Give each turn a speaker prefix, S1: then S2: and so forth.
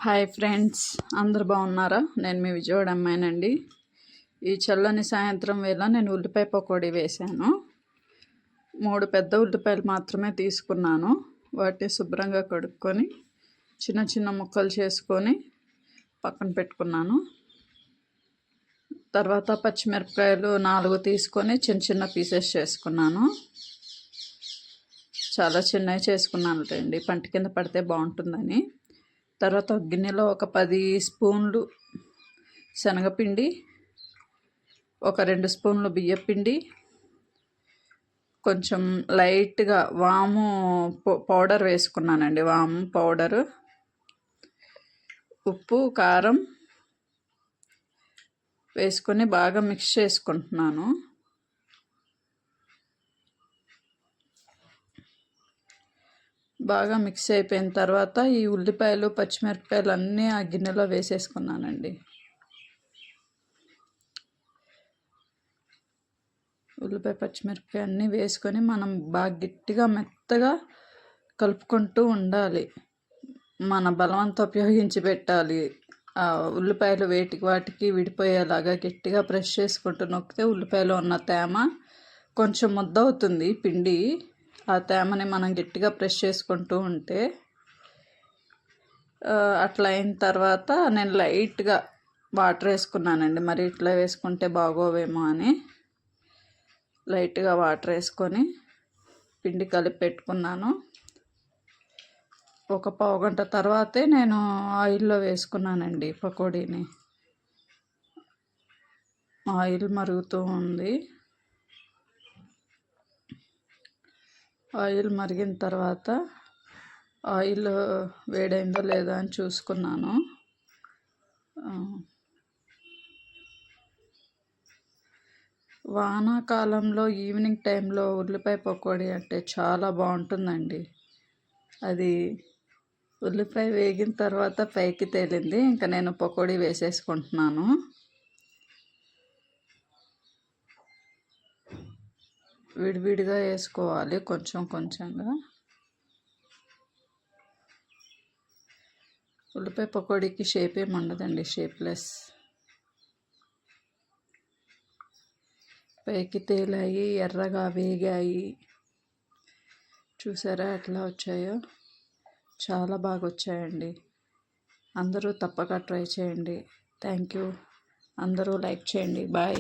S1: Hi friends, అందరు బాగున్నారా? నేను మీ విజయవాడ అమ్మాయినండి. ఈ చల్లని సాయంత్రం వేళ నేను ఉల్లిపాయ పకోడీ వేశాను. 3 పెద్ద ఉల్లిపాయలు మాత్రమే తీసుకున్నాను. వాటిని శుభ్రంగా కడుక్కొని చిన్న చిన్న ముక్కలు చేసుకొని పక్కన పెట్టుకున్నాను. తర్వాత పచ్చిమిరపకాయలు 4 తీసుకొని చిన్న చిన్న పీసెస్ చేసుకున్నాను. చాలా చిన్నవి చేసుకున్నాను రండి, పంట కింద పడితే బాగుంటుందని. తర్వాత గిన్నెలో ఒక 10 స్పూన్లు శనగపిండి, ఒక 2 స్పూన్లు బియ్యపిండి, కొంచెం లైట్గా వాము పౌడర్ వేసుకున్నానండి, వాము పౌడరు, ఉప్పు, కారం వేసుకొని బాగా మిక్స్ చేసుకుంటున్నాను. బాగా మిక్స్ అయిపోయిన తర్వాత ఈ ఉల్లిపాయలు పచ్చిమిరపకాయలు అన్నీ ఆ గిన్నెలో వేసేసుకున్నానండి. ఉల్లిపాయ పచ్చిమిరపకాయ అన్నీ వేసుకొని మనం బాగా గట్టిగా మెత్తగా కలుపుకుంటూ ఉండాలి. మన బలవంతా ఉపయోగించి పెట్టాలి. ఆ ఉల్లిపాయలు వాటికి విడిపోయేలాగా గట్టిగా ప్రెస్ చేసుకుంటూ నొక్కితే ఉల్లిపాయలో ఉన్న తేమ కొంచెం ముద్ద అవుతుంది పిండి. ఆ తేమని మనం గట్టిగా ప్రెస్ చేసుకుంటూ ఉంటే అట్లా అయిన తర్వాత నేను లైట్గా వాటర్ వేసుకున్నానండి. మరి ఇట్లా వేసుకుంటే బాగోవేమో అని లైట్గా వాటర్ వేసుకొని పిండి కలిపి పెట్టుకున్నాను. ఒక పావుగంట తర్వాతే నేను ఆయిల్లో వేసుకున్నానండి పకోడీని. ఆయిల్ మరుగుతూ ఉంది. ఆయిల్ మరిగిన తర్వాత ఆయిల్ వేడైందో లేదా అని చూసుకున్నాను. వానాకాలంలో ఈవినింగ్ టైంలో ఉల్లిపాయ పకోడీ అంటే చాలా బాగుంటుందండి. అది ఉల్లిపాయ వేగిన తర్వాత పైకి తేలింది. ఇంకా నేను పకోడీ వేసేసుకుంటున్నాను. విడివిడిగా వేసుకోవాలి, కొంచెం కొంచెంగా. ఉల్లిపాయ పకోడీకి షేప్ ఏమి ఉండదండి, షేప్లెస్. పైకి తేలాయి, ఎర్రగా వేగాయి. చూసారా ఎట్లా వచ్చాయో? చాలా బాగా వచ్చాయండి. అందరూ తప్పక ట్రై చేయండి. Thank you. అందరూ లైక్ చేయండి. బాయ్.